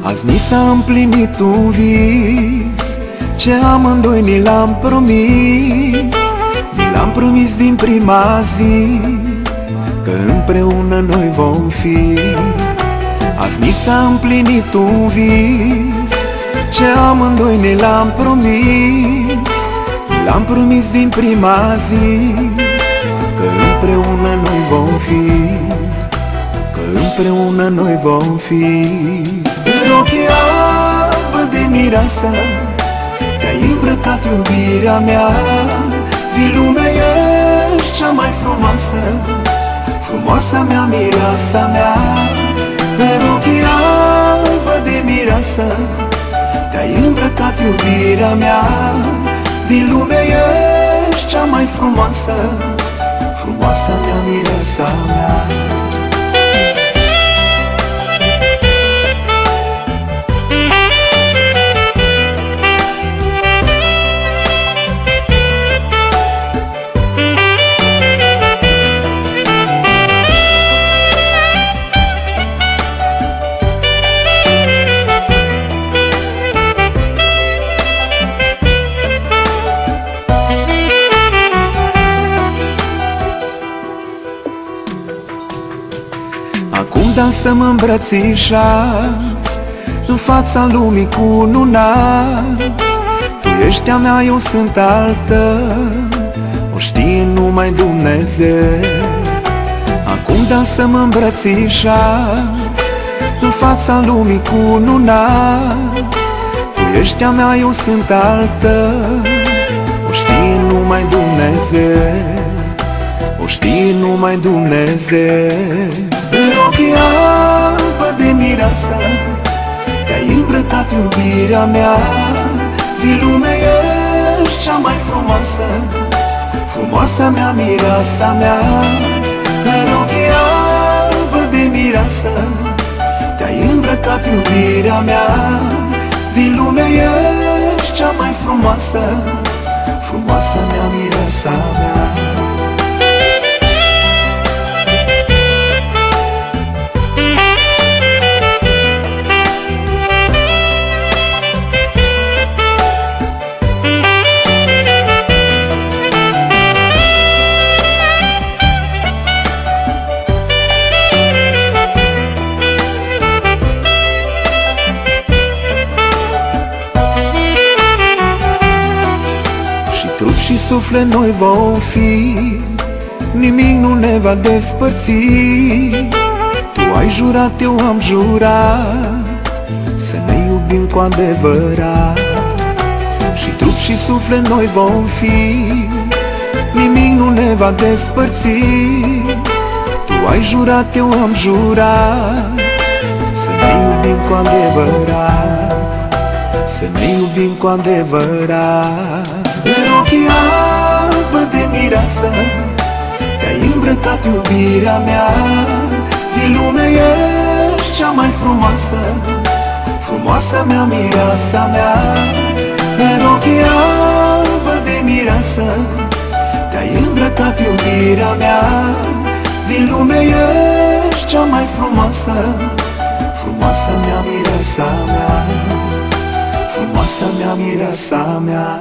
Azi ni s-a împlinit un vis ce amândoi ni l-am promis. Ni l-am promis din prima zi că împreună noi vom fi. Azi ni s-a împlinit un vis ce amândoi ni l-am promis. L-am promis din prima zi că împreună noi vom fi, că împreună noi vom fi. În ochii albă de mireasă te-ai îmbrăcat, iubirea mea. Din lume ești cea mai frumoasă, frumoasa mea, mireasa mea. În ochii albă de mireasă te-ai îmbrăcat, iubirea mea. Din lume ești cea mai frumoasă, frumoasa mea, mireasa mea. Acum dansăm îmbrățișați în fața lumii cununați. Tu ești a mea, eu sunt altă, o știe numai Dumnezeu. Acum dansăm îmbrățișați în fața lumii cununați. Tu ești a mea, eu sunt altă, o știe numai Dumnezeu, o știe numai Dumnezeu. În ochii albă de mireasă te-ai îmbrăcat, iubirea mea. Din lume ești cea mai frumoasă, frumoasa mea, mireasa mea. În ochii albă de mireasă te-ai îmbrăcat, iubirea mea. Din lume ești cea mai frumoasă, frumoasa mea, mireasa mea. Trup și suflet noi vom fi, nimic nu ne va despărți. Tu ai jurat, eu am jurat, să ne iubim cu adevărat. Și trup și suflet noi vom fi, nimic nu ne va despărți. Tu ai jurat, eu am jurat, să ne iubim cu adevărat, să ne iubim cu adevărat. În ochii albă de mireasă te-ai îmbrăcat, iubirea mea. Din lume ești cea mai frumoasă, frumoasa mea, mireasa mea. În ochii albă de mireasă te-ai îmbrăcat, iubirea mea. Din lume ești cea mai frumoasă, frumoasa mea, mireasa mea, frumoasa mea, mireasa mea.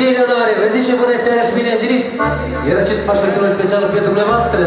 Eleonore, vă zice bună seara și bine ați venit! Iar acest pașațional special pentru dumneavoastră.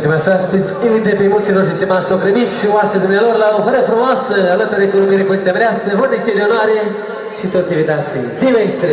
Stimați oaspeți, invite pe mulți noștri stimați socrimiți și oase dumnealor la o hără frumoasă, alături de culmire cu țemereasă, vornește de onoare și toți invitații. Zi, maestre!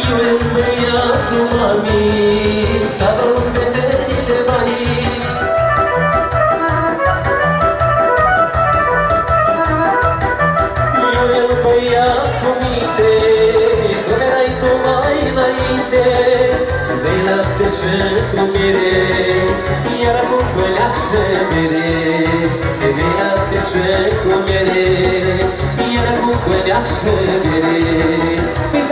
Eu e băiatul mami, s-a luat femeile mai. Eu e băiat cu minte, cum erai tu mai înainte. Bei lapte și cu miere, iar acum băleac și mere. Bei lapte și cu miere, iar acum băleac și mere.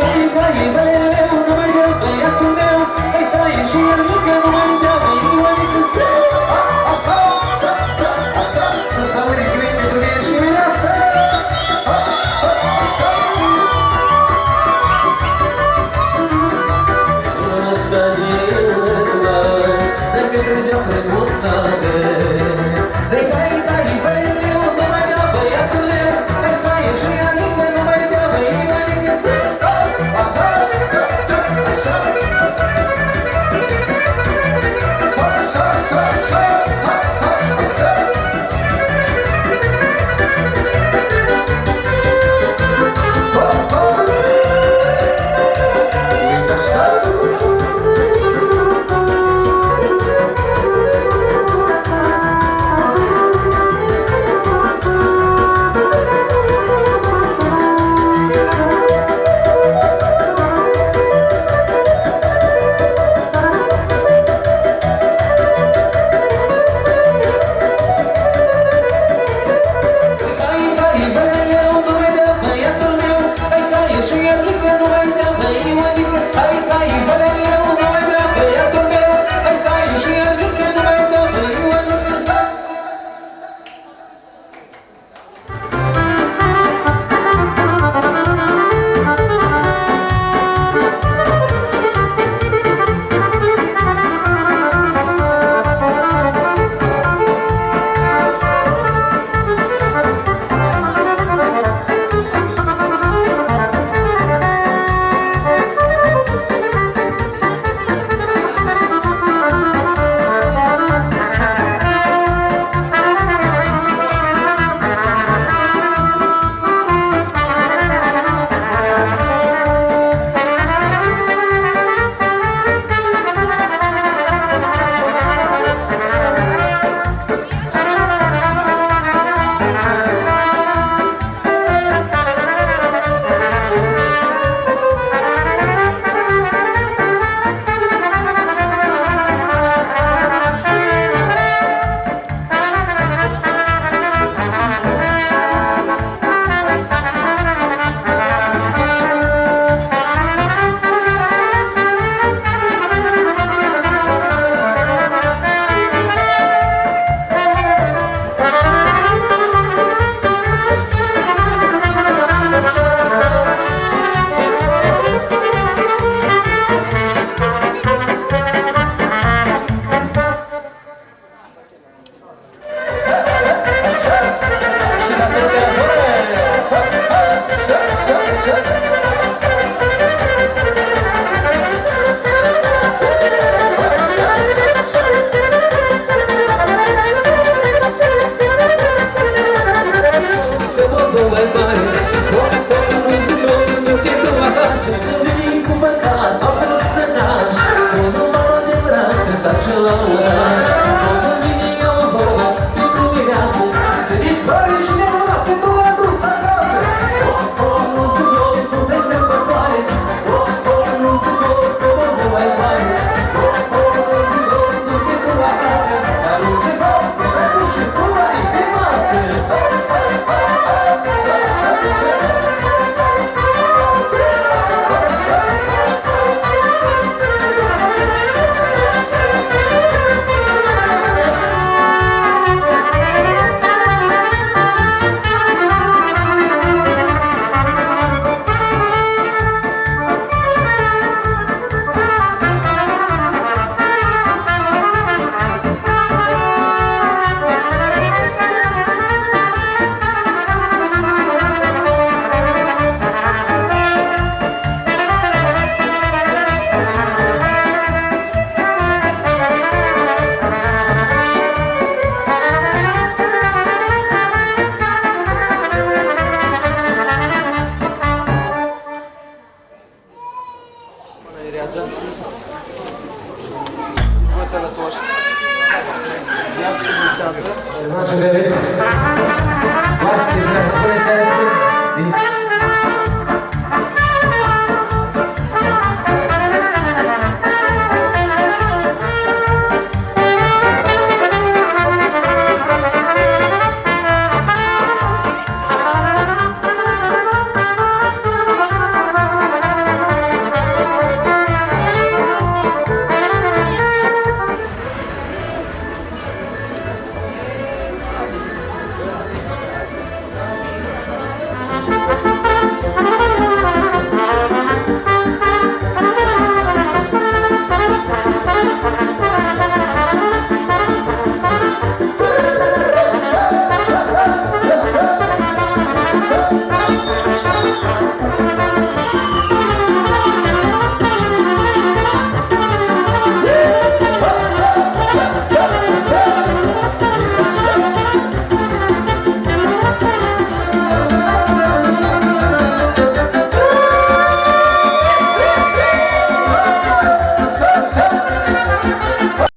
Hai, băieleu, nu mai dea băiatul meu. Hai, taie și el mică, nu mai dea băiua decât zeu. Așa, ăsta un echilin pentru mine și mireasă. Așa. Ăsta e ăla, dacă trecea pe montare. Hai, băieleu, nu mai dea băiatul meu. Hai, taie și el mică, nu mai dea băiua decât zeu. Așa de vedeți. Vasquez, dragi, bună seara și bine!